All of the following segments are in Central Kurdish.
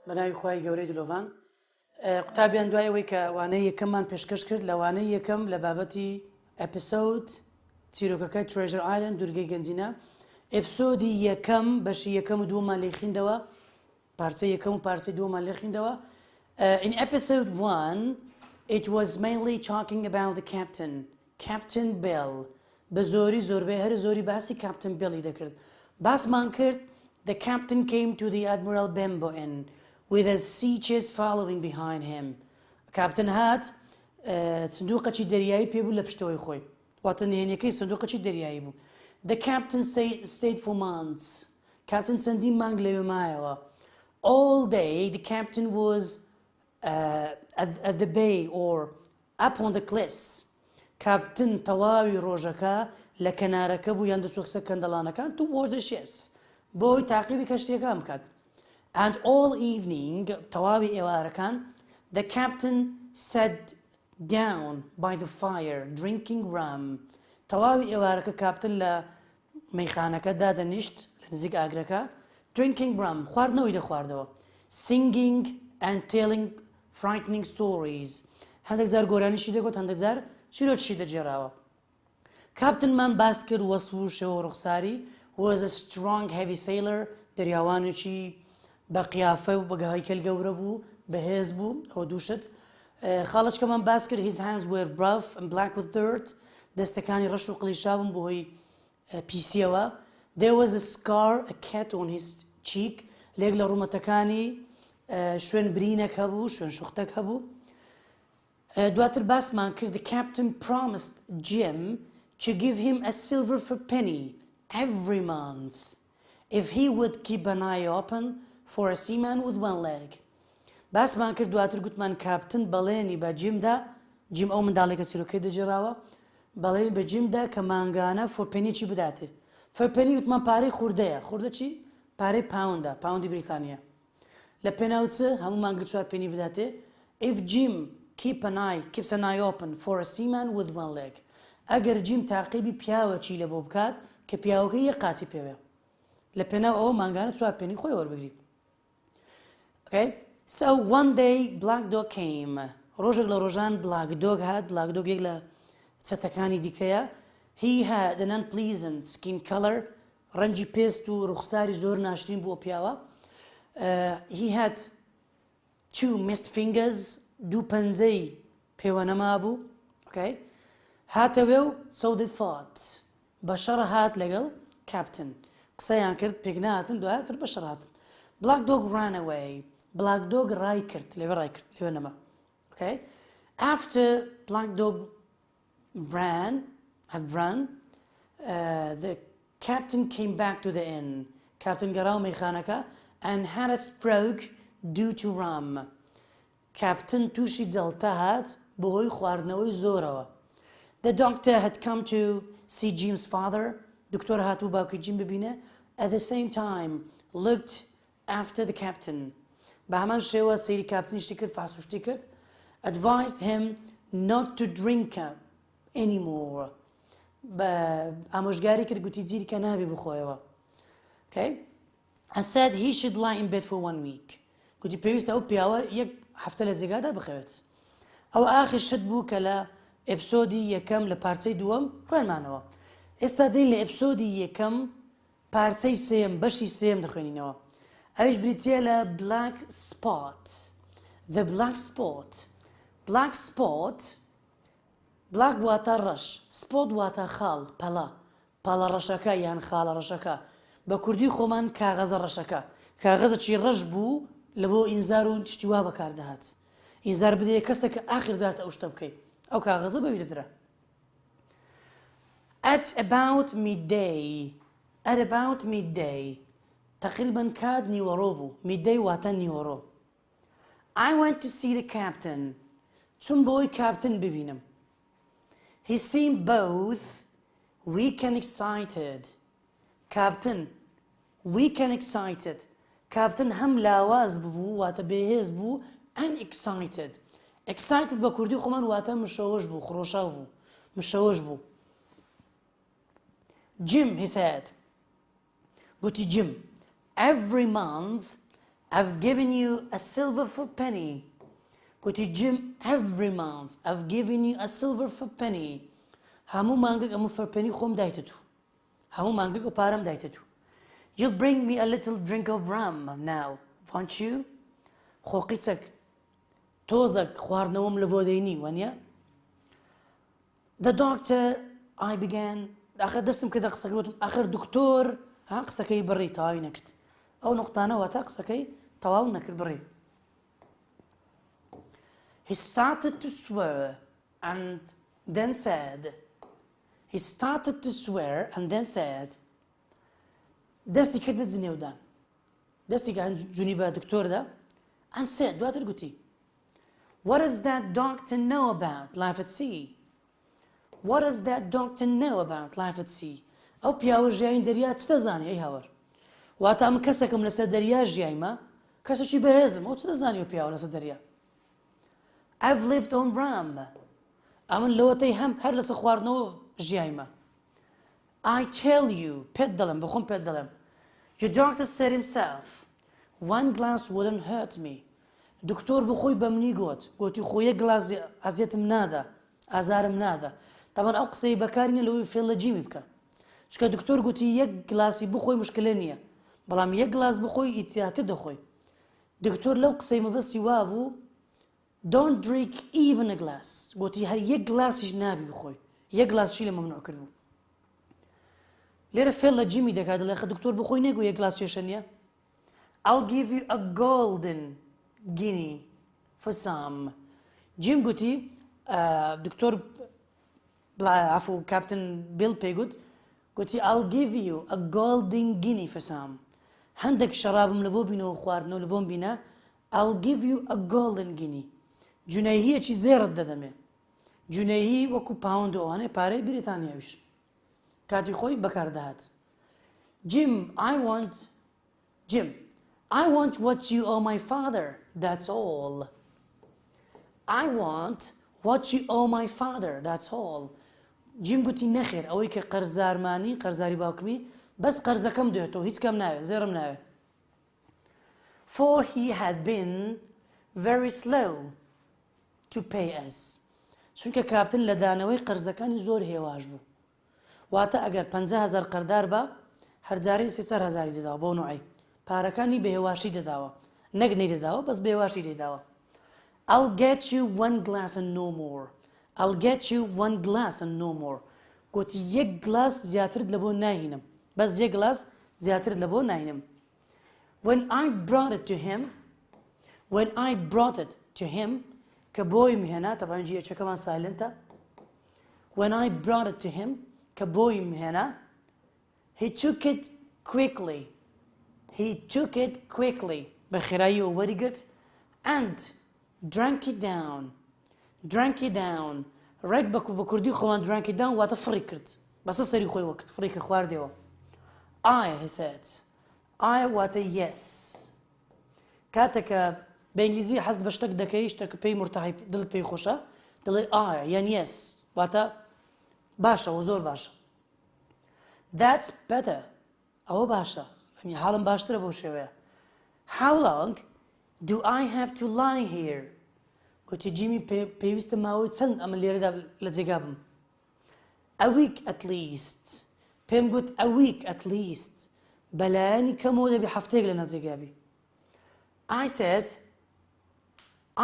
بەناوی خوای گەورەی دلۆڤان قوتابیان دوایەوەی کە وانەی یەکەممان پێشکەش کرد لەوانەی یەکەم لە بابەتی ئەپیسۆد چیرۆکەکەی ترێژر ئایلند دوورگەی گەنجینە ئەپیسۆدی یەکەم بەشی یەکەم و دووەمان لێ خوێندەوە پارچەی یەکەم و پارچەی دووەمان لێ خوێندەوە. In episode 1 it was mainly talking about the Captain Bill. بە زۆربەی هەر زۆری باسی Captain Billy دەکرد. باسمان کرد the captain came to the Admiral Benbow Inn with his sieges following behind him. Captain هات سندوقەکی دەریایی پێ بوو لە پشتەوەی خۆی. واتە نهێنیەکەی سندوقەکی دەریایی بوو. The captain stayed for months. Captain چەندین مانگ لەوێ مایەوە. All day the captain was at the bay or up on the cliffs. Captain تەواوی ڕۆژەکە لە کەنارەکە بوو یان دەچووە کەندەڵانەکان toward the ships. بۆی تاقیبی کەشتیەکان بکات. And all evening تەواوی ئێوارەکان the captain sat down by the fire drinking rum. تەواوی ئێوارەکە کاپتن لە مەیخانەکە دادەنیشت لە نزیک ئاگرەکە drinking rum خواردنەوەی دەخواردەوە singing and telling frightening stories. هەندێک جار گۆرانیشی دەگوت هەندێک جار چیرۆکیشی دەجێراوە. کاپتنمان باس کرد وەسف و شێوە ڕوخساری was a strong heavy sailor دەریاوانێکی بە قیافە و بە هەیکەل گەورە بوو بەهێز بوو ئەوە دووشت. خاڵەچکەمان باس کرد his hands were rough and black with dirt. دەستەکانی ڕەش و قلیشا بوون بۆهۆی پیسیەوە. there was a scar a cat on his cheek. لێک لە ڕوومەتەکانی شوێن برینێک هەبوو شوێن شوختێک هەبوو. دواتر باسمان کرد the captain promised Jim to give him a silver for penny every month if he would keep an eye open for a seaman with one leg. باسمان کرد دواتر گوتمان کاپتن بەڵێنی بە جیمدا جیم ئەو منداڵێکە چیرۆکەی دەجێراوە بەڵێنی بە جیمدا کە مانگانە فۆرپەنیی بداتێ. فۆرپەنی وتمان پارەی خوردەیە خوردە چی؟ پارەی پاوندە پاوندی بریتانیا لە پێناوچە هەموو مانگە 4 پێنی بداتێ. if Jim keeps an eye open for a seaman with one leg. ئەگەر جیم تاقیبی پیاوەکی لە بۆ بکات کە پیاوەکە یەک قاچی پێوێ لە پێناو ئەوە مانگانە 4 پێنی خۆی وەربگری. Okay? So one day Black Dog came. ڕۆژێک لە ڕۆژان Black Dog هات. Black Dog یەک لە چەتەکانی دیکەیە. He had an unpleasant skin color. ڕەنگی پێست و ڕوخساری زۆر ناشرین بووە پیاوە. He had 2 missed fingers. دوو پەنجەی پێوە نەما بوو. Okay? هاتەوێ و so they fought. بەشەڕە هات لەگەڵ Captain. قسەیان کرد پێک نهاتن دوایەتر بەشەڕ هاتن. Black Dog ran away. Black Dog ڕای کرد لێوە ڕای کرد لێوە نەما. Okay? After Black Dog had run, the captain came back to the inn. Captain گەڕاو مەیخانەکە and had a stroke due to rum. Captain تووشی جەڵتە هات بەهۆی خواردنەوەی زۆرەوە. The doctor had come to see Jim's father. دکتۆر هاتوو باوکی جیم ببینێ. At the same time looked after the captain. بە هەمان شێوە سەیری کاپتنیشتی کرد فاسوشتی کرد. Advised him not to drink anymore. بە ئامۆژگاری کرد گوتی جیری کە نابێ بخۆیەوە. Okay? And said he should lie in bed for 1 week. گوتی پێویستە ئەو پیاوە یەک هەفتە لە جێگادا بخەوێت. ئەو ئاخر شت بوو کە لە ئەپسۆدی یەکەم لە پارچەی دووەم خوێنمانەوە. ئێستا دێن لە ئەپسۆدی یەکەم پارچەی سێم بەشی سێم دەخوێنینەوە. ئەویش بریتیە لە Black Spot. The Black Spot. Black Spot Black واتە ڕەش Spot واتە خاڵ پەڵە پەڵە ڕەشەکە یان خاڵە ڕەشەکە بە کوردی خۆمان کاغەزە ڕەشەکە کاغەزەکی ڕەش بوو لە بۆ ئینزار و شتی وا بەکاردەهات. ئینزار بدەیە کەسە کە ئاخر جارتە ئەو شتە بکەیت ئەو کاغەزە بەوی دەدرا. At about midday تقریبا کات نیوەڕۆ بوو. midday واتە نیوەڕۆ. I went to see the captain. چون بۆی کاپتن ببینم. He seemed both weak and excited. Captain weak and excited. Captain هەم لاواز بوو واتە بێهێز بوو and excited. Excited بە کوردی خۆمان واتە مشەوەش بوو خڕۆشاو بوو مشەوەش بوو. Jim he said. گوتی Jim every month I've given you a silver for penny. گوتی جیم every month I've given you a silver for penny. هەموو مانگێک ئەمە فەرپەنی خۆم دایتە تو. هەموو مانگێک و پارەم دایتە تو. You'll bring me a little drink of rum now, won't you? خۆقیچەک تۆزێک خواردنەوەم لە بۆ دەینی وانە؟ The doctor I began ئاخر دەستم کردە قسەکە وتم ئاخر دکتۆر قسەکەی بڕی تەواوی نەکرد. ئەو نقطانەوە تا قسەکەی تەواو نەکرد بڕی. He started to swear and then said دەستی کردە جنێودان دەستی جونی بە دکتۆردا and said دواتر گوتی What does that doctor know about life at sea? What does that doctor know about life at sea? ئەو پیاوە ژیانی دەریا چ دەزانێ ئەی هاوەر واتە ئەم کەسێکم لەسەر دەریا ژیایمە کەسێکی بەهێزم ئەو چ دەزانی ئەو پیاوە لەسەر دەریا I've lived on rum. ئەمن لەوەتەی هەر لەسەر خواردنەوە ژیایمە I tell you پێت دەڵێم بەخۆم پێت دەڵێم Your doctor said himself one glass wouldn't hurt me. دکتۆر بخۆی بە منی گوتی خۆ یەک گلاس ئەزیەتم نادا ئازارم نادا تاوان ئەو قسەی بەکارینە لەوەی فێڵە جیمی بکە چکە دکتۆر گوتی یەک گلاسی بخۆی مشکلە نییە بەڵام یەک گلاس بخۆی ئیتیاتر دەخۆی دکتۆر لەو قسەی مەبەستی وا بوو Don't drink even a glass. گوتی هەر یەک گلاسیش نابی بخۆی یەک گلاسشی لە مەمنوع کردبوو لێرە فێڵ لە جیمی دەکات دەڵێ خە دکتۆر بخۆی نەگو یەک گلاس کێشە نییە I'll give you a golden guinea for some. جیم گوتی دکتۆر عفو کاپتن بیل پێی گوتی I'll give you a golden guinea for some. هەندێک شەرابم لە بۆ بینەوە خواردنەوە لە بۆم بینە I'll give you a golden guinea. جونەیهیەکی زێڕت دەدەمێ جونەیهی وەکو پاوەند ئەوانەیە پارەی بریتانیاویش کاتی خۆی بەکاردەهات Jim I want what you owe my father that's all. I want what you owe my father that's all. جیم گوتی نەخێر ئەوەی کە قەرزارمانی قەرزاری باوکمی بەس قەرزەکەم دێتەوە هیچ کەم ناوێ زێڕم ناوێ For he had been very slow to pay us. چونکە کاپتن لە دانەوەی قەرزەکانی زۆر هێواش بوو واتە ئەگەر 50,000 قەردار بە هەرجارەی 300,000 دەداوە بۆ نوعی پارەکانی بە هێواشی دەداوە نەک نەیدەداوە بەس بە هێواشی دەداوە I'll get you one glass and no more. I'll get you one glass and no more. گوتی یەک گلاس زیاترت لە بۆ ناهینم بەس یەک گلاس زیاترت لە بۆ ناهینم When I brought it to him کە بۆی مهێنا تەبەن جیەچەکەمان سایلنتە When I brought it to him کە بۆی مهێنا He took it quickly بە خێرایی و وەریگرت and drank it down ڕێک بە کوردی خۆمان drank it down واتە فڕی کرد بەسە سەری خۆی وەکرد فڕی کرد خواردەوە he said واتە yes کاتێکە بە ئینگلیزی حەزت بە شتێک دەکەی شتێکە پێی مرتەحی دڵت پێی خۆشە دڵێ یان yes واتە باشەوە زۆر باشە That's better ئەوە باشە حاڵم باشترە بۆ شێوەیە How long do I have to lie here گوتی جیمی پێویستە ماوەی چەند ئەمە لێرەدا لە جێگا بم A week at least پێم گوت a week at least بەلایانی کەمەوە دەبی هەفتەیەک لە ناو جێگابی I said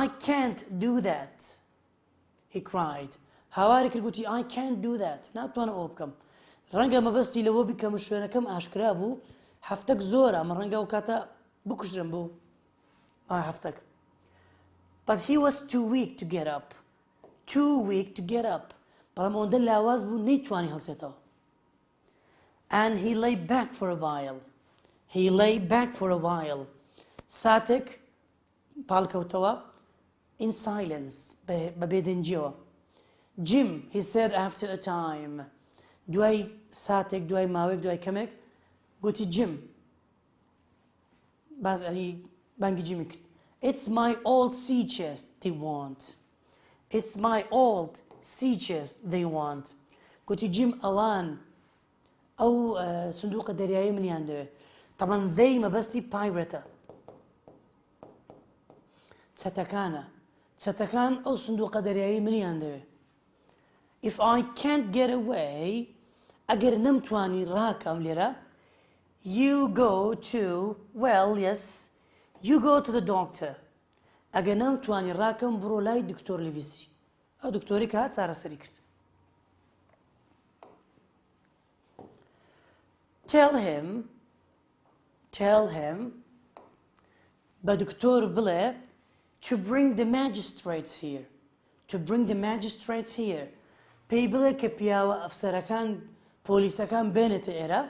I can't do that he cried هاواری کرد گوتی I can't do that ناتوانم ئەوە بکەم ڕەنگە مەبەستی لەوە بیکەم شوێنەکەم ئاشکرا بوو هەفتەک زۆرە ئەمە ڕەنگە ئەو کاتە بکوژرم بۆ هەفتەک But he was too weak to get up بەڵام ئەوەندە لاواز بوو نەیتوانی هەڵسێتەوە And he lay back for a while ساتێک پاڵکەوتەوە in silence بە بێدەنجیەوە Jim he said after a time دوای ساتێک دوای ماوەیەک دوای کەمێک گوتی Jim بانگی جیمی کرد It's my old sea chest they want گوتی جیم ئەوان ئەو سندوقە دەریایی منیان دەوێت تەمان they مەبەستی pirate چەتەکانە چەتەکان ئەو سندوقە دەریایی منیان دەوێ if I can't get away ئەگەر نەمتوانی ڕاکەم لێرە you go to well yes you go to the doctor ئەگەر نەمتوانی ڕاکەم بڕۆ لای دکتۆر لڤیسی ئەو دکتۆری کە هات چارەسەری کرد tell him بە دکتۆر بڵێ to bring the magistrates here پێی بڵێ کە پیاوە ئەفسەرەکان پۆلیسەکان بێنێتە ئێرە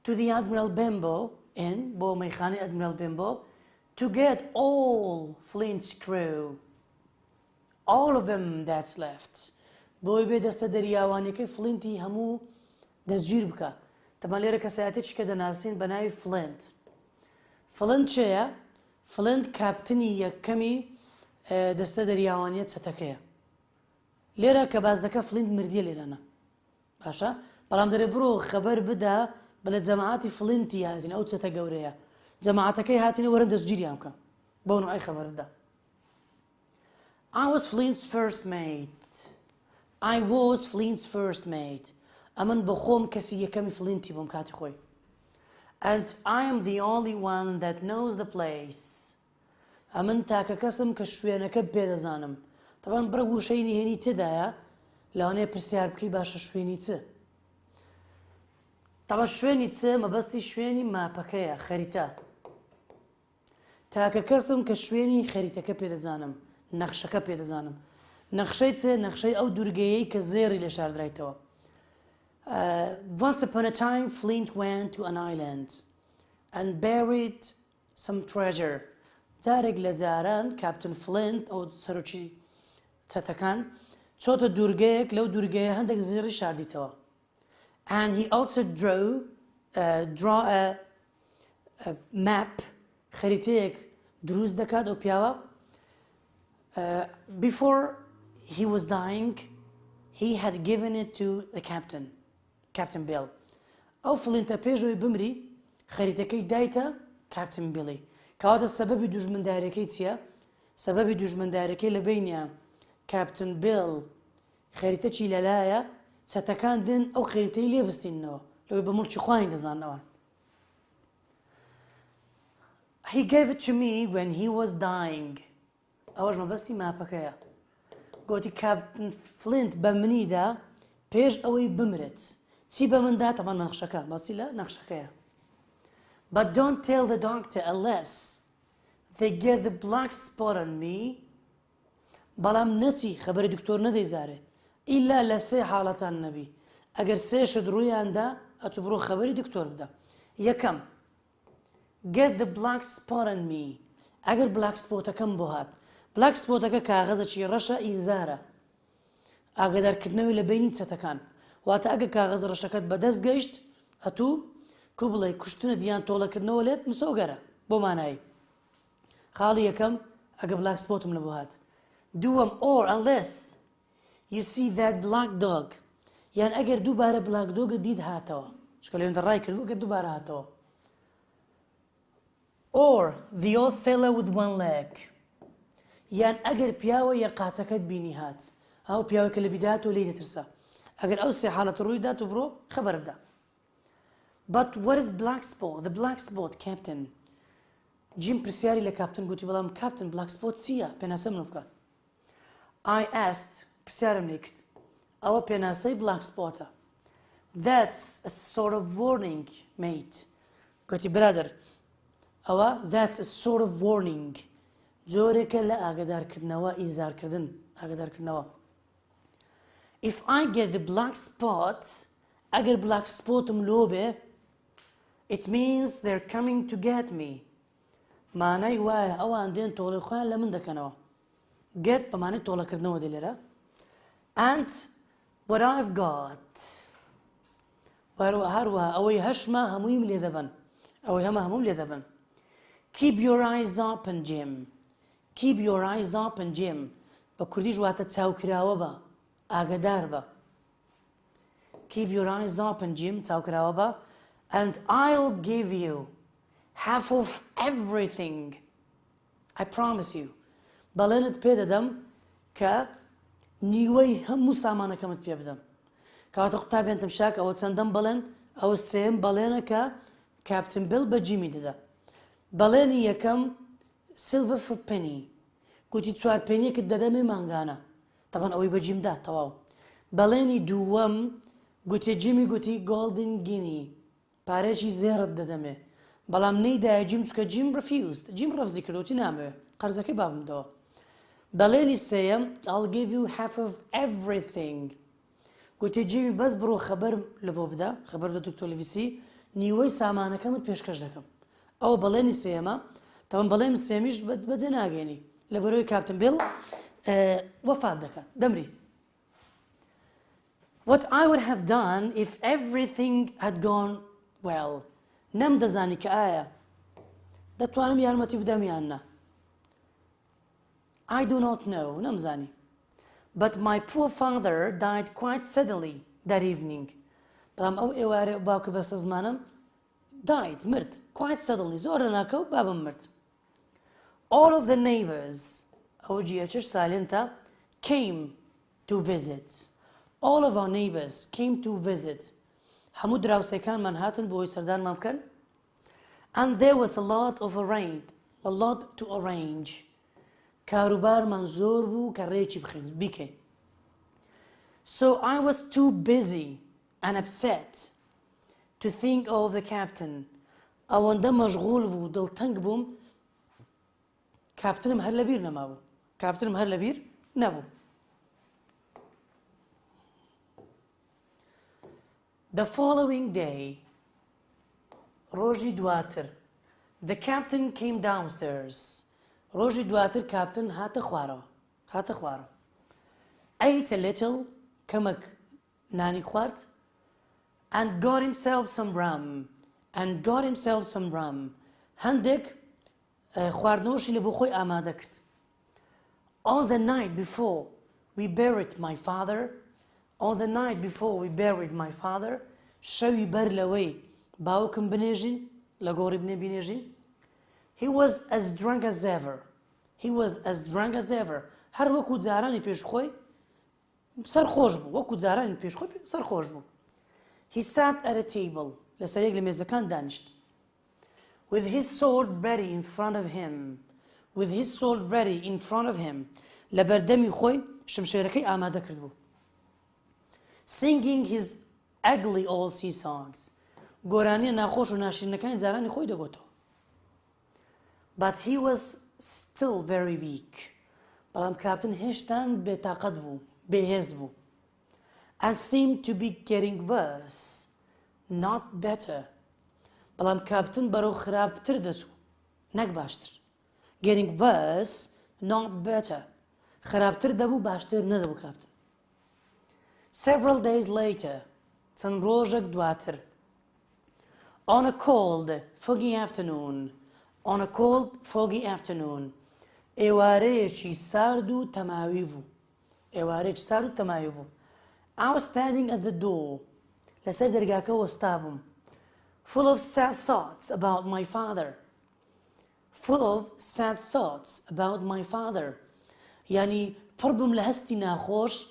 to the Admiral Benbow in بۆ مەیخانەی Admiral Benbow to get all Flint's crew all of them that's left بۆی بێ دەستە دەریاوانەکەی فلینتی هەموو دەستگیر بکە تەمان لێرە کەسایەتێکی کە دەناسین بە ناوی فلنت چێیە؟ فلنت کاپتنی یەکەمی دەستە دەریاوانیە چەتەکەیە لێرە کە باز دەکە فلینت مردیە لێرانە باشە بەڵام دەرێ بڕۆ خەبەر بدا بەڵێ جەماعەتی فلینتی هاتین ئەو چەتە گەورەیە جەماعەتەکەی هاتینە وەرن دەستگیریان بکە بۆ نوعی خەبەر بدا I was Flint's first mate ئەمن بە خۆم کەسی یەکەمی فلینتی بۆم کاتی خۆی and I am the only one that knows the place ئەمن تاکە کەسم کە شوێنەکە پێدەزانم تەبان بڕە گوشەی نهێنی تێدایە لەوانەیە پرسیار بکەی باشە شوێنی چ تەبان شوێنی چ مەبەستی شوێنی ماپەکەیە خەریتە تاکە کەسم کە شوێنی خەریتەکە پێدەزانم نەخشەکە پێدەزانم نەخشەی چ نەخشەی ئەو دوورگەیەی کە زێڕی لە شاردرایتەوە Once upon a time, Flint went to an island and buried some treasure. جارێک لە جاران کاپتن فلینت ئەو سەرۆکی چەتەکان چۆتە دوورگەیەک لەو دوورگەیە هەندێک زێڕی شاردیتەوە and he also drew a map خەریتەیەک دروست دەکات ئەو پیاوە before he was dying he had given it to the Captain Bill ئەو فلینتە پێشەوەی بمری خەریتەکەی دایتە کاپتن بیڵی کەواتە سەبەبی دوژمندارەکەی چییە؟ سەبەبی دوژمندارەکەی لە بینیان کاپتن بیڵ خەریتەکی لەلایە چەتەکان دن ئەو خەریتەی لێبستینەوە لەوەی بە مڵکی خوانی دەزانەوە He gave it to me when he was dying ئەوەش مەبەستی ماپەکەیە گوتی کاپتن فلینت بە منیدا پێش ئەوەی بمرێت چی بە مندا تەمان نەخشەکە بەستی لە نەخشەکەیە But don't tell the doctor unless they get the black spot on me بەڵام نەچی خەبەری دکتۆر نەدەیزارێ ئیلا لە سێ حاڵەتان نەبی ئەگەر سێشت ڕوویاندا ئەتو بڕۆ خەبەری دکتۆر بدە یەکەم get the black spot on me ئەگەر بلاک سپۆتەکەم بۆ هات بلاک سپۆتەکە کاغەزەکی ڕەشە ئینزارە ئاگادارکردنەوەی لە بینی چەتەکان واتە ئەگە کاغەز ڕەشەکەت بەدەست گەیشت ئەتوو کو بڵێ کوشتنە دییان تۆڵەکردنەوە لێت مسۆگەرە بۆ مانایی خاڵی یەکەم ئەگە بلاک سپۆتم لە بۆ هات دووەم or unless you see that black dog یان ئەگەر دووبارە بلاک دۆگە دیت هاتەوە چکە لێوێندە ڕای کردبوو ئەگەر دووبارە هاتەوە or the old sailor with one leg یان ئەگەر پیاوە یە قاچەکەت بینی هات ئەو پیاوە کە لە بیداتەوە لێی دەترسە ئەگەر ئەو سێ حاڵەت ڕووی دات و بڕۆ خەبەر بدە But what is black spot? The black spot, Captain. جیم پرسیاری لە کاپتن گوتی بەڵام کاپتن بلاک سپۆت چییە؟ پێناسە من بکە. I asked پرسیارم لێ کرد. ئەوە پێناسەی بلاک سپۆتە. That's a sort of warning, mate. گوتی برادر ئەوە that's a sort of warning. جۆرێکە لە ئاگادارکردنەوە ئینزارکردن ئاگادارکردنەوە. If I get the black spot ئەگەر بلاک سپۆتم لۆ بێ it means they're coming to get me مانای وایە ئەوان دێن تۆڵی خۆیان لە من دەکەنەوە get بە مانای تۆڵەکردنەوە دێ لێرە and what I've got هەروەها ئەوەی هەشمە هەموویم لێ دەبن ئەوەی هەمە هەمووم لێ دەبن keep your eyes open Jim keep your eyes open Jim بە کوردیش واتە چاوکراوە بە ئاگادار بە keep your eyes open Jim چاوکراوە بە and I'll give you half of everything I promise you بەڵێنت پێ دەدەم کە نیوەی هەموو سامانەکەمت پێ بدەم کەواتە قوتابیانتم شاک ئەوە چەندەم بەڵێن ئەوە سێم بەڵێنە کە کاپتن بیل بە جیمی دەدا بەڵێنی یەکەم سیلڤر فور پێنی گوتی 4 پێنیەکت دەدەمێ مانگانە تەبەن ئەوەی بە جیمدا تەواو بەڵێنی دووەم گوتی جیمی گوتی گۆڵدن گینی پارێکی زێڕت دەدەمێ بەڵام نەیدایە جیم چکە جیم ڕفیوست جیم ڕەفزی کردوتی نامەوێ قەرزەکەی بابمدەوە بەڵێنی سێیەم I'll give you half of everything گوتی جیمی بەس بڕۆ خەبەر لە بۆ بدە خەبەر بە دکتۆرلیڤیسی نیوەی سامانەکەمت پێشکەش دەکەم ئەوە بەڵێنی سێمە تەمەن بەڵێنی سێمیش بەجێ ناگەێنی لە بەرەوەی کاپتن بیل وەفات دەکات دەمری What I would have done if everything had gone well نەم دەزانی کە ئایا دەتوانم یارمەتی بدەم یان نا I do not know نەمزانی But my poor father died quite suddenly that evening بەڵام ئەو ئێوارێ باوکە بەستە زمانم died مرد quite suddenly زۆر ناکە و بابم مرد All of the neighbors ئەو جیەچش سالێنتە came to visit All of our neighbors came to visit هەموو دراوسەکانمان هاتن بۆی سەردانمان بکەن And there was a lot to arrange کاروبارمان زۆر بوو کە ڕێکی بیکەین So I was too busy and upset to think of the captain ئەوەندە مەشغوڵ بوو دڵتەنگ بووم کاپتنم هەر لەبیر نەمابوو کاپتنم هەر لەبیر نەبوو The following day ڕۆژی دواتر The captain came downstairs ڕۆژی دواتر کاپتن هاتە خوارەوە ate a little کەمەک نانی خوارد and got himself some rum هەندێک خواردنەوەشی لە بۆ خۆی ئامادە کرد On the night before we buried my father شەوی بەر لەوەی باوکم بنێژین لە گۆڕی بنێژین He was as drunk as ever هەر وەکو جارانی پێشخۆی سەرخۆش بوو وەکو جارانی پێشخۆی سەرخۆش بوو He sat at a table لەسەرێک لە مێزەکان دانیشت With his sword ready in front of him لە بەردەمی خۆی شمشێرەکەی ئامادە کرد بوو Singing his ugly old sea songs گۆرانیە ناخۆش و ناشرینەکانی جارانی خۆی دەگۆتەوە But he was still very weak بەڵام کاپتن هێشتان بێتاقەت بوو بێهێز بوو and seemed to be getting worse not better بەڵام کاپتن بەرەو خراپتر دەچوو نەک باشتر getting worse not better خراپتر دەبوو باشتر نەدەبوو کاپتن several days later چەند ڕۆژێک دواتر on a cold foggy afternoon ئێوارەیەکی سارد و تەماوی بوو I was standing at the door لەسەر دەرگاکە وەستا بووم full of sad thoughts about my father یعنی پڕ بووم لە هەستی ناخۆش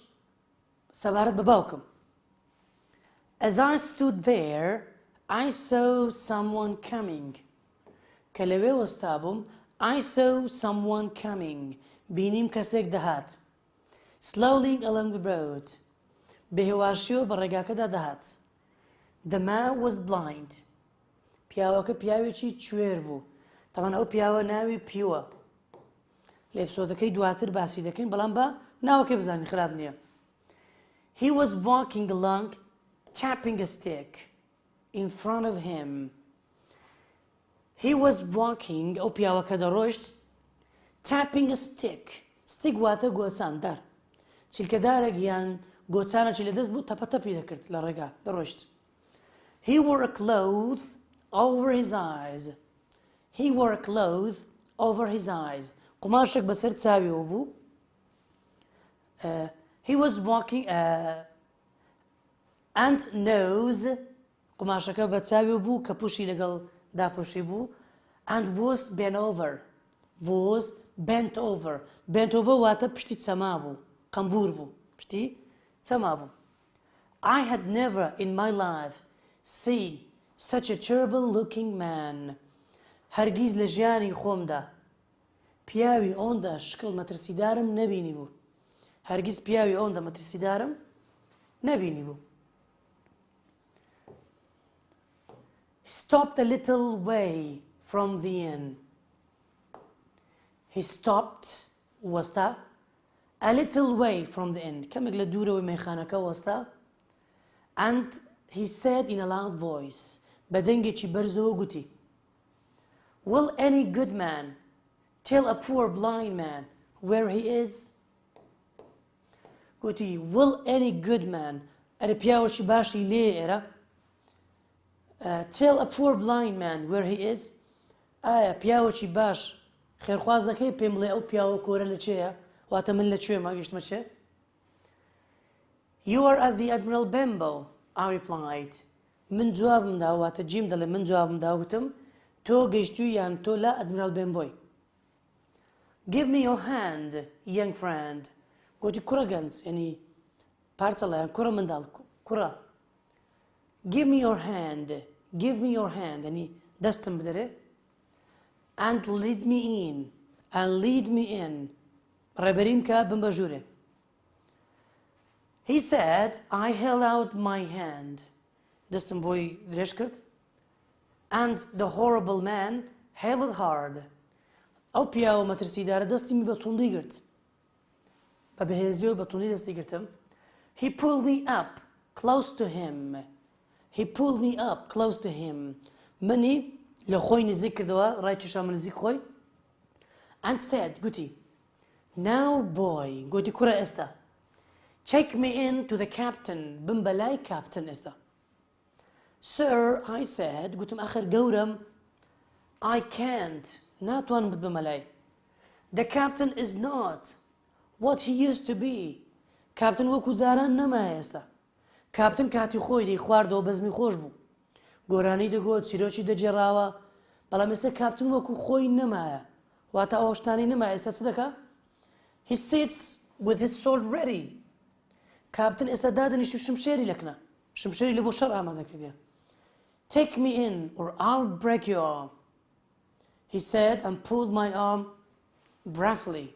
سەبارەت بە باوکم As I stood there I saw someone coming کە لەوێ وەستا بووم I saw someone coming بینیم کەسێک دەهات slowly along the road بەهێواشیەوە بە ڕێگاکەدا دەهات The man was blind پیاوەکە پیاوێکی کوێر بوو تەمان ئەو پیاوە ناوی پیوە لە ئێپسۆدەکەی دواتر باسی دەکەین بەڵام بە ناوەکەی بزانین خراپ نییە He was walking along tapping a stick in front of him He was walking ئەو پیاوەکە دەڕۆیشت tapping a stick واتە گۆچاندار چیلکەدارێک یان گۆچانێکی لەدەست بوو تەپەتەپی دەکرد لە ڕێگا دەڕۆیشت He wore a cloth over his eyes قماشێک بەسەر چاویەوە بوو He was walking and nose قماشەکە بە چاوی بوو کە پوشی لەگەڵ داپۆشی بوو and was bent over was bent over. Bent over واتە پشتی چەما بوو، قەمبور بوو، پشتی چەما بوو. I had never in my life seen such a terrible looking man. هەرگیز لە ژیانی خۆمدا پیاوی ئەوەندە شکڵ مەترسیدارم نەبینی بوو. هەرگیز پیاوی ئەوەندە مەترسیدارم نەبینی بوو. He stopped a little way from the inn. He stopped وەستا a little way from the inn. کەمێک لە دوورەوەی مەیخانەکە وەستا. And he said in a loud voice بە دەنگێکی بەرزەوە گوتی Will any good man tell a poor blind man where he is? گوتی Will any good man ئەرە پیاوەشی باشی لێ ئێرە tell a poor blind man where he is ئایا پیاوەکی باش خێرخوازەکەی پێم بڵێ ئەو پیاوە کۆرە لە چێیە واتە من لە کوێ ماگەشتمە چێ You are at the Admiral Benbow, I replied. من جوابم دا واتە جیم دەڵێ من جوابم دا وتم تۆ گەیشتووی یان تۆ لە ئەدمیرال بێنبۆی. Give me your hand, young friend. گوتی کوڕە گەنج یعنی پارچەڵەیان کوڕە منداڵ کوڕە. Give me your hand. Give me your hand. یعنی دەستم بدەرێ. And lead me in. And lead me in. ڕێبەریم کە بم بە ژوورێ. He said, I held out my hand. دەستم بۆی درێژ کرد. And the horrible man held it hard. ئەو پیاوە مەترسیدارە دەستیمی بە توندی گرت. بە بەهێزیەوە بە توندی دەستی گرتم. He pulled me up close to him. He pulled me up close to him. منی لە خۆی نزیک کردەوە ڕای چێشامە نزیک خۆی. And said, گوتی Now boy, گوتی کوڕە ئێستا. Take me in to the captain. بم بەلای کاپتن ئێستا. Sir, I said, گوتم ئاخر گەورم I can't. ناتوانم بت بمەلای. The captain is not what he used to be. کاپتن وەکو جاران نەمایە ئێستا. کاپتن کاتی خۆی دەی خواردەوە بەزمی خۆش بوو. گۆرانی دەگوت چیرۆکی دەجێڕاوە. بەڵام ئێستا کاپتن وەکو خۆی نەمایە. واتە ئەو شتانی نەمایە ئێستا چ دەکا؟ He sits with his sword ready. کاپتن ئێستا دادەنیشت و شمشێری لەکنە. شمشێری لە بۆ شەڕ ئامادە کردیە. Take me in or I'll break your arm. He said and pulled my arm briefly.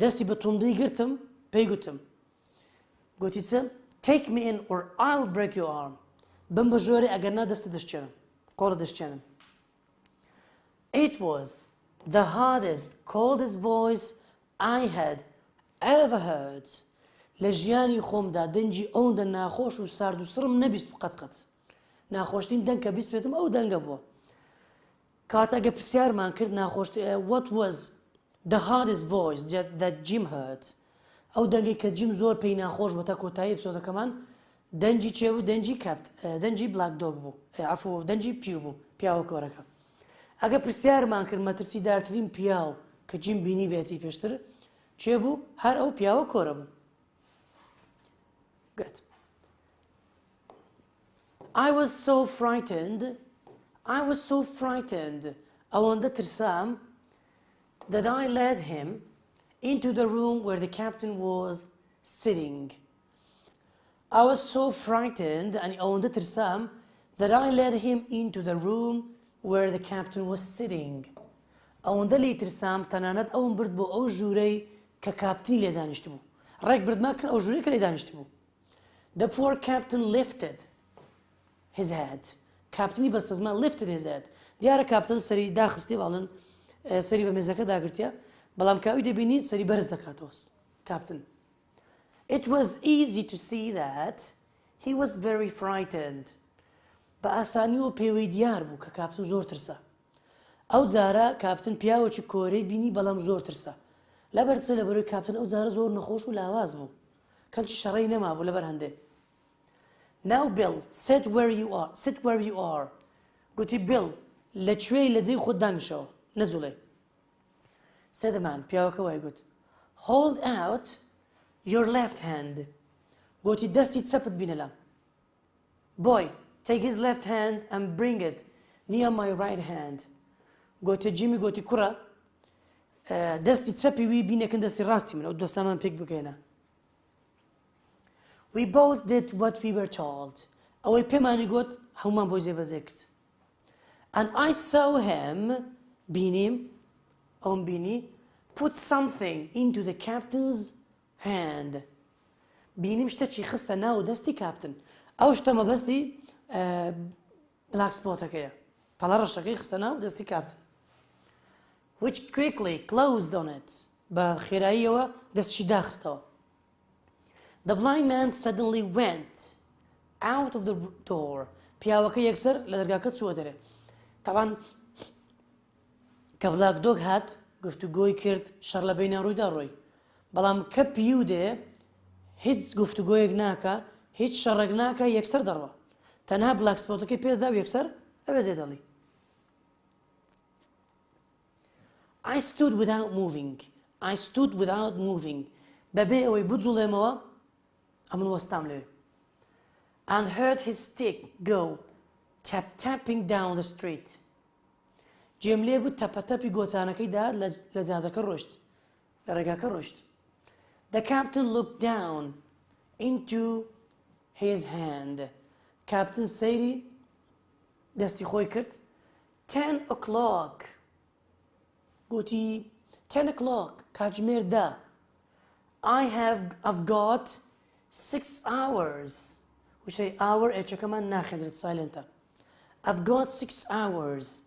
دەستی بە توندی گرتم پێی گوتم. گوتی چە؟ Take me in or I'll break your arm. بم بە ژۆرێ ئەگەر نا دەستی دەشچێنم. قۆڵە دەشچێنم. It was the hardest, coldest voice I had ever heard. لە ژیانی خۆمدا دەنجی ئەوەندە ناخۆش و سارد و سڕم نەبیست قەت. ناخۆشترین دەنگ کە بیست پێتم ئەو دەنگە بووە. کاتەگە پرسیارمان کرد what was the hardest voice that Jim heard. ئەو دەنگی کە جیم زۆر پێی ناخۆش بوو تا کۆتایی ئەپیسۆدەکەمان دەنجی چێ بوو دەنجی بلاک دۆگ بوو عەفو دەنجی پیو بوو پیاوە کۆرەکە. ئەگە پرسیارمان کرد مەترسیدارترین پیاو کە جیم بینی بێتی پێشتر چێ بوو هەر ئەو پیاوە کۆرە بوو. Good. I was so frightened. ئەوەندە ترسام that I led him into the room where the captain was sitting. I was so frightened and ئەوەندە ترسام that I led him into the room where the captain was sitting. ئەوەندە لی ترسام تەنانەت ئەوم برد بۆ ئەو ژوورەی کە کاپتنی لێ دانیشت بوو. ڕێک بردما کرد ئەو ژوورەی کە لێ دانیشت بوو. The poor captain lifted his head. کاپتنی بەستە زمان lifted his head. دیارە کاپتن سەری داخستی باڵن سەری بە مێزەکە داگرتیە بەڵام کاوی دەبینی سەری بەرز دەکاتەوە کاپتن. It was easy to see that he was very frightened. بە ئاسانیەوە پێوەی دیار بوو کە کاپتن زۆر ترسە. ئەو جارە کاپتن پیاوەکی کۆرەی بینی بەڵام زۆر ترسە. لەبەرچە لەبەرەوەی کاپتن ئەو جارە زۆر نەخۆش و لاواز بوو. کەلکی شەڕەی نەما بوو لەبەر هەندێ. Now Bill, sit where you are. گوتی Bill لەکوێی لە جێی خۆت دانیشەوە نەجوڵێ. سێدەمان پیاوەکە وای گوت Hold out your left hand. گوتی دەستی چەپت بینە لام. Boy, take his left hand and bring it near my right hand. گوتی جیمی گوتی کوڕە دەستی چەپی وی بینەکەن دەستی ڕاستی من ئەو دۆستامان پێک بکەینە. We both did what we were told. ئەوەی پێمانی گوت هەمومان بۆی جێبەجێ کرد. And I saw him بینیم ئەوم بینی put something into the captain's hand. بینیم شتێکی خستە ناو دەستی کاپتن. ئەو شتە مەبەستی بلاک سپۆتەکەیە. پەڵە ڕەشەکەی خستە ناو دەستی کاپتن. Which quickly closed on it. بە خێراییەوە دەستشی داخستەوە. The blind man suddenly went out of the door. پیاوەکە یەکسەر لە دەرگاکە چووە دەرێ. تاوان کە بلاک دۆگ هات گفتوگۆی کرد شەڕ لە بەینان ڕوویدا ڕۆی. بەڵام کە پیو دێ هیچ گفتوگۆیەک ناکە هیچ شەڕێک ناکە یەکسەر دەڕوە. تەنها بلاک سپۆتەکەی پێدا و یەکسەر ئەوێ دەڵی. I stood without moving. I stood without moving. بەبێ ئەوەی بجوڵێمەوە ئەمن وەستام لێ. And heard his stick go tapping down the street. جێم لێ بوو تەپەتەپی گۆچانەکەی داد لە جادەکە ڕۆشت لە ڕێگاکە ڕۆشت. The captain looked down into his hand. کاپتن سەیری دەستی خۆی کرد. 10 o'clock. گوتی 10 o'clock کاتژمێر دا. I've got 6 hours. وشەی hour ئێچەکەمان ناخێنرێت سایلنتە. I've got 6 hours.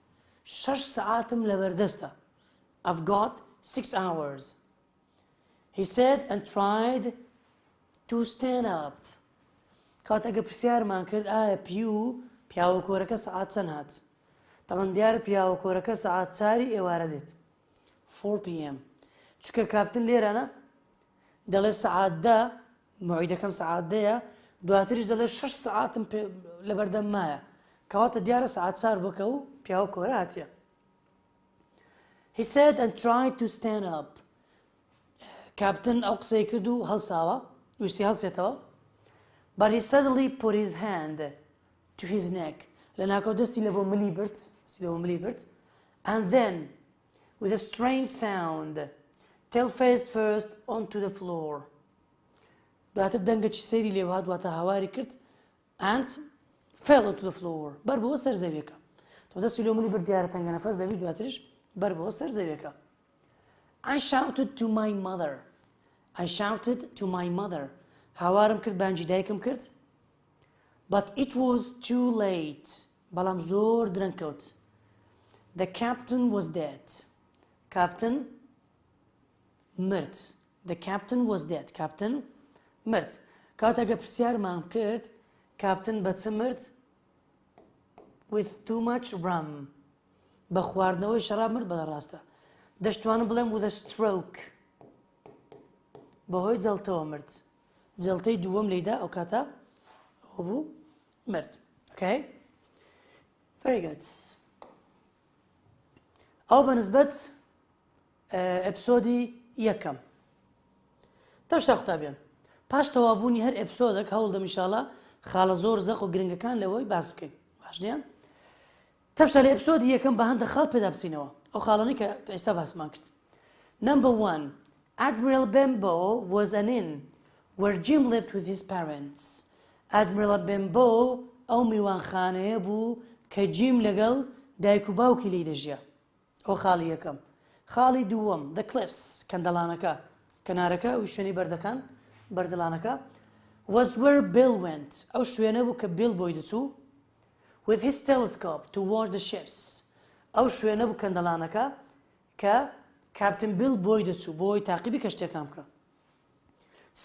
6 ساعتم لەبەردەستە. I've got 6 hours. He said and tried to stand up. کاتێکە پرسیارمان کرد ئایا پیاوە کۆرەکە سەعات چەند هات. تەمەن دیارە پیاوە کۆرەکە سەعات 4 ئێوارە دێت. 4 p.m. چونکە کاپتن لێرانە دەڵێ سەعات دا موعیدەکەم سەعات دەیە دواتریش دەڵێ 6 ساعتم لەبەردەم مایە کەواتە دیارە سەعات 4 بکە و پیاوە کۆرە هاتیە. He said and tried to stand up. کاپتن ئەو قسەی کرد و هەڵساوە ویستی هەڵسێتەوە. But he suddenly put his hand to his neck. لە ناکەو دەستی لە بۆ ملی برد. And then with a strange sound tail face first onto the floor. دواتر دەنگەکی سەیری لێوات دواتە هاواری کرد and fell onto the floor. بەر بەوە سەر زەویەکە. تۆ دەستی لۆ ملی برد دیارە تەنگە نەفەس دەبی دواتریش بەر بەوە سەر زەویەکە. I shouted to my mother. I shouted to my mother. هاوارم کرد بانجی دایکم کرد. But it was too late. بەڵام زۆر درەنگ کەوت. The captain was dead. Captain مرد. The captain was dead. Captain مرد. کاتێکە پرسیارمان کرد کاپتن بە چ مرد؟ With too much rum. بە خواردنەوەی شەراب مرد بەڵە ڕاستە. دەشتوانم بڵێم with a stroke. بەهۆی جەڵتەوە مرد. جەڵتەی دووەم لێیدا ئەو کاتە ئەوە بوو مرد. Okay? Very good. ئەو بەنسبەت ئەپسۆدی یەکەم. تەشتا قوتابیان. پاش تەوابوونی هەر ئەپسۆدێک هەوڵ دەم ئینشاڵڵا خاڵە زۆر زەق و گرنگەکان لەوەی باس بکەین. باش نییە؟ تەشتا لە ئەپسۆدی یەکەم بە هەندێک خاڵ پێدا بچینەوە. ئەو خاڵانەی کە ئێستا باسمان کرد. Number 1. Admiral Benbow was an inn where Jim lived with his parents. Admiral Benbow ئەو میوانخانەیە بوو کە جیم لەگەڵ دایک و باوکی لێی دەژیا. ئەو خاڵی یەکەم. خاڵی دووەم The Cliffs کەندەڵانەکە کەنارەکە و شوێنی بەردەکان بەردەڵانەکە was where Bill went. ئەو شوێنە بوو کە Bill بۆی دەچوو with his telescope to watch the ships. ئەو شوێنە بوو کەندەڵانەکە کە Captain Bill بۆی دەچوو بۆی تاقیبی کەشتێکان بکە.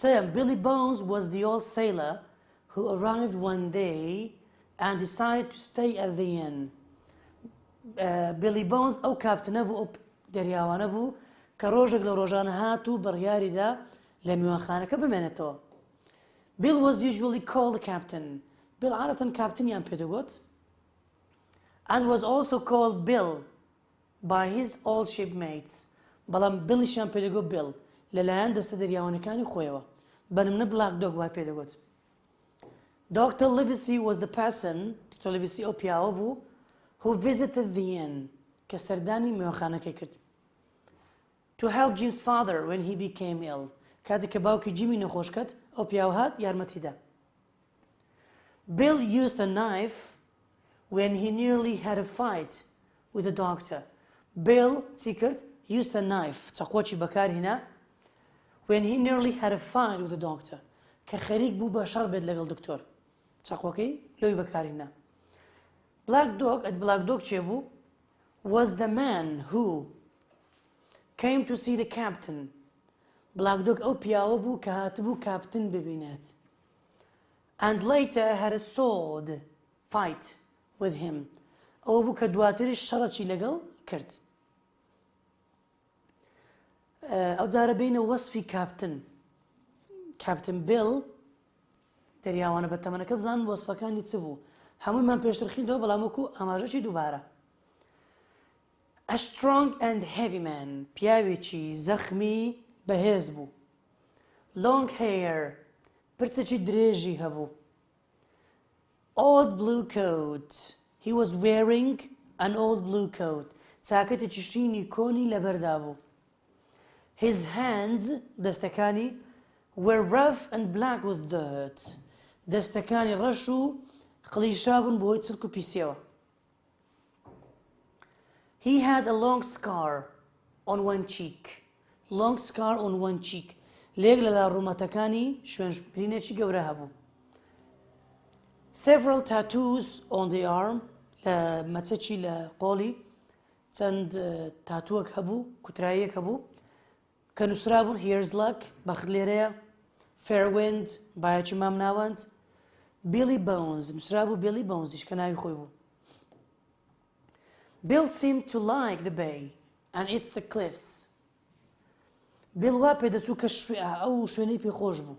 سەیەم Billy Bones was the old sailor who arrived one day and decided to stay at the inn. Billy Bones ئەو کاپتنە بوو ئەو دەریاوانە بوو کە ڕۆژێک لە ڕۆژانە هات و بڕیاریدا لە میوانخانەکە بمێنێتەوە. Bill was usually called the captain. Bill عادەتەن کاپتنیان پێدەگوت and was also called Bill by his old shipmates. بەڵام بڵیشیان پێدەگوت Bill لەلایەن دەستە دەریاوانەکانی خۆیەوە. بەنمونە بلاک دۆگ وای پێدەگوت. Dr. Livesey was the person Dr. Livesey ئەو پیاوە بوو who visited the inn کە سەردانی میوانخانەکەی کرد. to help Jim's father when he became ill. کاتێک کە باوکی جیمی نەخۆش کرد ئەو پیاو هات یارمەتیدا. Bill used a knife when he nearly had a fight with the doctor. Bill چی کرد؟ used a knife چەقۆکی بەکارهێنا when he nearly had a fight with the doctor. کە خەریک بوو بە شەڕ بێت لەگەڵ دکتۆر. چەقۆکەی لۆی بەکارهێنا. Black Dog چێ بوو؟ was the man who came to see the captain. Black Dog ئەو پیاوە بوو کە هاتبوو کاپتن ببینێت. And later had a sword fight with him. ئەوە بوو کە دواتریش شەڕەکی لەگەڵ کرد. ئەو جارە بینە وەسفی کاپتن بیل دەریاوانە بە تەمەنەکە بزانن وەسفەکانی چ بوو. هەموویمان پێشتر خوێندەوە بەڵام وەکو ئاماژەی دووبارە. A strong and heavy man. پیاوێکی زەخمی بەهێز بوو. Long hair. پرچێکی درێژی هەبوو. Old blue coat. He was wearing an old blue coat. چاکەتێکی شینی کۆنی لەبەردا بوو. His hands دەستەکانی were rough and black with dirt. دەستەکانی ڕەش و قلیشا بوون بۆی چرک و پیسیەوە. He had a long scar on one cheek. Long scar on one cheek. لێک لە لاڕوومەتەکانی شوێنبرینێکی گەورە هەبوو. Several tattoos on the arm. لە مەچەکی لە قۆڵی چەند تاتووەک هەبوو کوتراییەک هەبوو کە نووسرا بوون here's luck بەخت لێرەیە fair wind بایەکی مام ناوەند Billy Bones نووسرا بوو Billy Bonesیش کە ناوی خۆی بوو. Bill seemed to like the bay and it's the cliffs. Bill وا پێدەچوو کە ئەو شوێنەی پێخۆش بوو.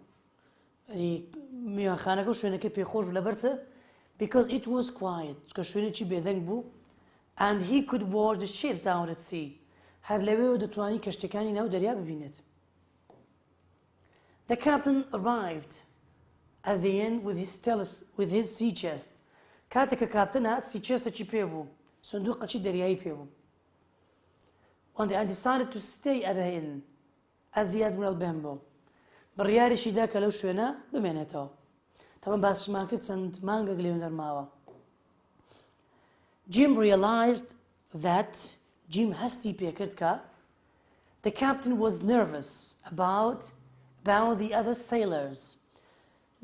میوانخانەکە و شوێنەکەی پێخۆش بوو لەبەرچە because it was quiet چکە شوێنێکی بێدەنگ بوو and he could watch the ships out at sea. هەر لەوێەوە دەتوانی کەشتەکانی ناو دەریا ببینێت. The captain arrived at the inn with his sea chest. کاتێک کە کاپتن هات سی چێستێکی پێ بوو سندوقەکی دەریایی پێ بوو. And I decided to stay at the inn at the Admiral Benbow. بڕیاریشیدا کە لەو شوێنە بمێنێتەوە. تەمەن باسیمان کرد چەند مانگێک لێو نەرماوە. Jim realized that Jim هەستی پێکرد کە the captain was nervous about the other sailors.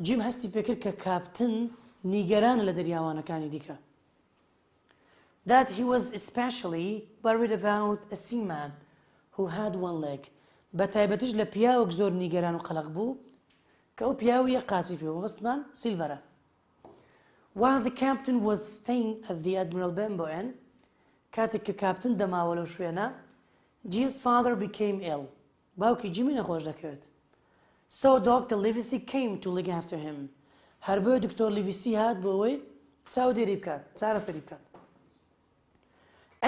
Jim هەستی پێکرد کە کاپتن نیگەرانە لە دەریاوانەکانی دیکە. That he was especially worried about a seaman who had one leg. بەتایبەتیش لە پیاوێک زۆر نیگەران و قەلەق بوو کە ئەو پیاوی یەک قاچی پێ بوو بەستمان سیلڤەرە. While the captain was staying at the Admiral Benbow Inn, کاتێک کە کاپتن دەماوە لەو شوێنە Jim's father became ill. باوکی جیمی نەخۆش دەکەوێت. So Dr. Livesey came to look after him. هەر بۆیە دکتۆر لیڤیسی هات بۆ ئەوەی چاودێری بکات چارەسەری بکات.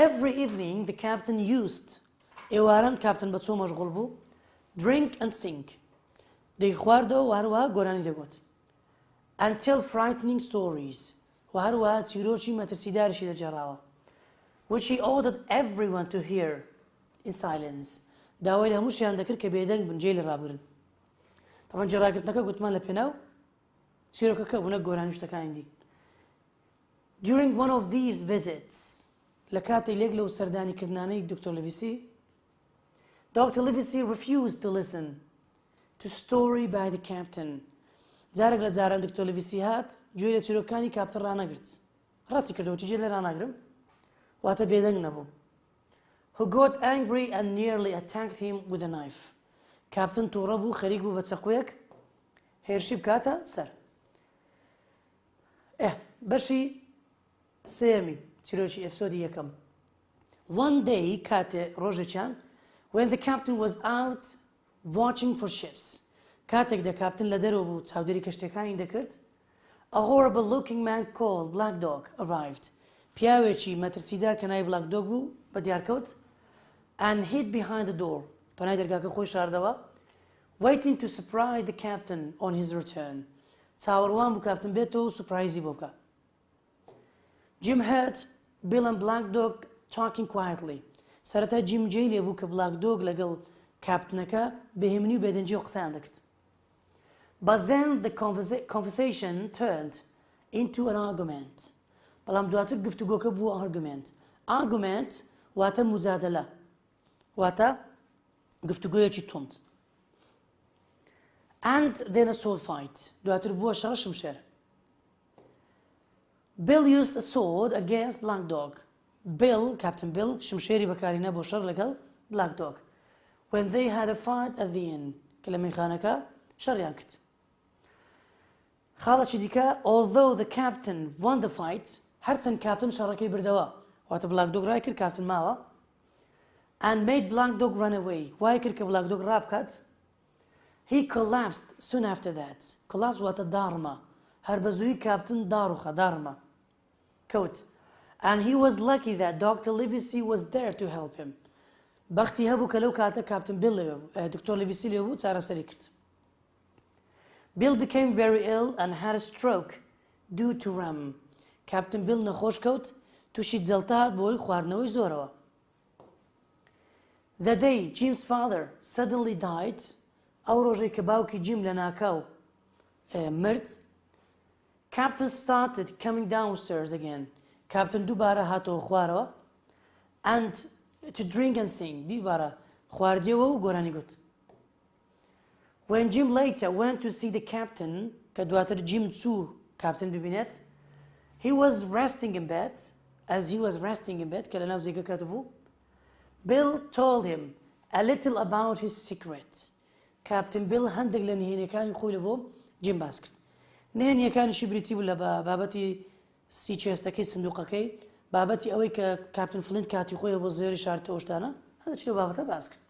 Every evening the captain used ئێواران کاپتن بە چۆ مەشغوڵ بوو drink and sing. دەی خواردەوە و هەروەها گۆرانی دەگوت. And tell frightening stories. و هەروەها چیرۆکی مەترسیداریشی دەجێڕاوە. Which he ordered everyone to hear in silence. داوای لە هەمووشیان دەکرد کە بێدەنگ بن جێی لە ڕابرن. تەمەن جێڕاگرتنەکە گوتمان لە پێناو چیرۆکەکە بوونە گۆرانی شتەکانی دی. During one of these visits لە کاتێک لێک لەو سەردانیکردنانەی دکتۆر لیڤیسی Dr. Livesey refused to listen to story by the captain. جارێک لە جاران دکتۆر لیڤیسی هات گوێی لە چیرۆکانی کاپتن ڕانەگرت. ڕاتی کردەوەتی جێ لێ ڕاناگرم واتە بێدەنگ نەبوو. Who got angry and nearly attacked him with a knife. کاپتن تووڕە بوو خەریک بوو بە چەقوەیەک هێرشی بکاتە سەر. بەشی سێمی چیرۆکی ئەپسۆدی یەکەم. One day کاتێ ڕۆژێکیان when the captain was out watching for ships. کاتێک دە کاپتن لە دەرەوە بوو چاودێری کەشتەکانی دەکرد a horrible looking man called Black Dog arrived. پیاوێکی مەترسیدار کە ناوی Black Dog بوو بە دیارکەوت and hid behind the door. پەنای دەرگاکە خۆی شاردەوە waiting to surprise the captain on his return. چاوەڕوان بوو کاپتن بێتەوە و سوپرایزی بۆ بکە. Jim heard Bill and Black Dog talking quietly. سەرەتا جیم جێی لێبوو کە بلاک دۆگ لەگەڵ کاپتنەکە بەهێمنی و بێدەنجی و قسەیان دەکرد. But then the conversation turned into an argument. بەڵام دواتر گفتوگۆکە بووە argument. Argument واتە مجادلە، واتە گفتوگۆیەکی تند. And then a sword fight. دواتر بووە شەڕە شمشێر. Bill used a sword against Black Dog. Bill, Captain Bill, شمشێری بەکارهێنا بۆ شەڕ لەگەڵ Black Dog. When they had a fight at the end. کە لە مەیخانەکە شەڕیان کرد. خاڵەکی دیکە although the captain won the fight هەرچەند کاپتن شەڕەکەی بردەوە واتە بلاک دۆگ ڕای کرد کاپتن ماوە and made Black Dog run away وای کرد کە بلاک دۆگ ڕابکات he collapsed soon after that collapse واتە داڕمە هەر بەزووی کاپتن داڕوخە داڕمە کەوت and he was lucky that Dr. Livesey was there to help him بەختی هەبوو کە لەو کاتە کاپتن بیل لێوە بوو دکتۆر لیڤیسی لێوە بوو چارەسەری کرد. Bill became very ill and had a stroke due to rum. Captain Bill نەخۆش کەوت تووشی جەڵتا هات بۆی خواردنەوەی زۆرەوە. The day Jim's father suddenly died ئەو ڕۆژەی کە باوکی جیم لە ناکاو مرد Captain started coming downstairs again. Captain دووبارە هاتەوە خوارەوە and to drink and sing. دیبارە خواردیەوە و گۆرانی گوت. When Jim later went to see the captain, کە دواتر جیم چوو کاپتن ببینێت, he was resting in bed, as he was resting in bed, کە لە ناو جێگە کاتبوو, Bill told him a little about his secret. Captain Bill هەندێک لە نهێنیەکانی خۆی لە بۆ جیم باس کرد. نهێنیەکانیشی بریتی بوو لە بابەتی سی چێستەکەی سندوقەکەی, بابەتی ئەوەی کە کاپتن فلینت کاتی خۆی بۆ زێری شاردەوە شتانە, هەندێک لەو بابەتە باس کرد.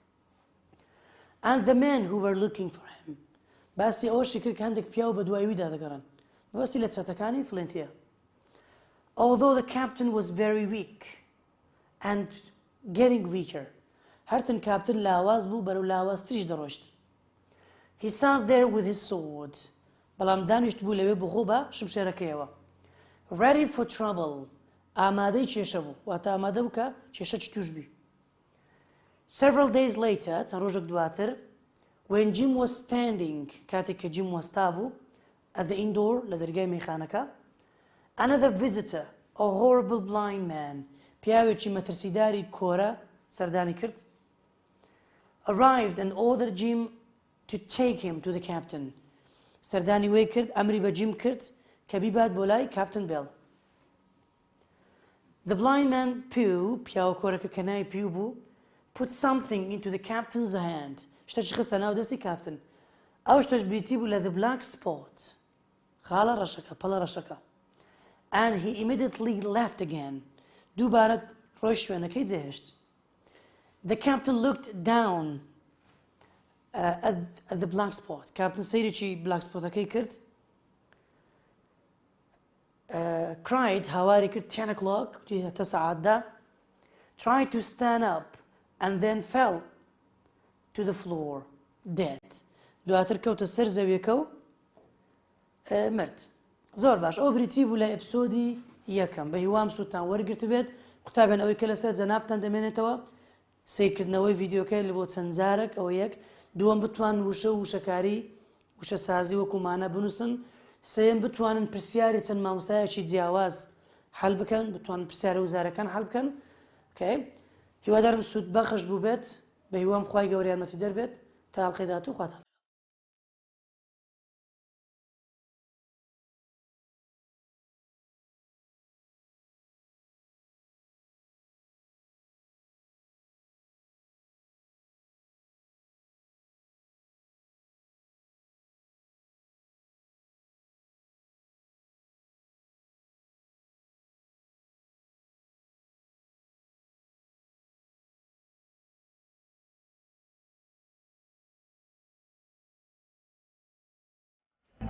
And the men who were looking for him. باسی ئەوەشی کرد کە هەندێک پیاو بە دواییدا دەگەڕن. باسی لە چەتەکانی فلینتیە. Although the captain was very weak and getting weaker. هەرچەند کاپتن لاواز بوو بەرەو لاوازتریش دەڕۆشت. He sat there with his sword. بەڵام دانیشت بوو لەوێ بخۆ بە شمشێرەکەیەوە. Ready for trouble. ئامادەی کێشە بوو. واتە ئامادە بوو کە کێشەی توش بی. Several days later, چەند ڕۆژێک دواتر, when Jim was standing, کاتێک کە جیم وەستا بوو, at the indoor, لە دەرگای مەیخانەکە, another visitor, a horrible blind man, پیاوێکی مەترسیداری کۆرە سەردانی کرد, arrived and ordered Jim to take him to the captain. سەردانی وێی کرد, ئەمری بە جیم کرد, کە بیبات بۆ لای کاپتن بیل. The blind man Pew, پیاوە کۆرەکە کە ناوی پیو بوو, put something into the captain's hand. شتێکی خستە ناو دەستی کاپتن. ئەو شتەش بریتی بوو لە the black spot. خاڵە ڕەشەکە, پەڵە ڕەشەکە. And he immediately left again. دووبارە ڕۆی شوێنەکەی جێهێشت. The captain looked down at the black spot. کاپتن سەیرێکی black spotەکەی کرد. Cried, هاواری کرد 10 o'clock, تا سەعاتدا. Tried to stand up. And then fell to the floor, dead. دواتر کەوتە سەر زەویەکە و مرد. زۆر باش, ئەو بریتی بوو لە ئەپسۆدی یەکەم. بە هیوام سووتان وەرگرت بێت, قوتابیان ئەوەی کە لەسەر جەنابتان دەمێنێتەوە, سیرکردنەوەی ڤیدیۆکە لە بۆ چەند جارێک, ئەوە یەک. دووەم بتوان وشە و وشەکاری, وشە سازی وەکومانە بنووسن. سێم بتوانن پرسیاری چەند مامۆستایەکی جیاواز حەل بکەن, بتوانن پرسیارە وزارەکان حەل بکەن. هیوادارم سوود بەخش بوو بێت, بە هیوام خوای گەورە یارمەتی دەربێت تا ئەڵقەی داهاتوو خواتان.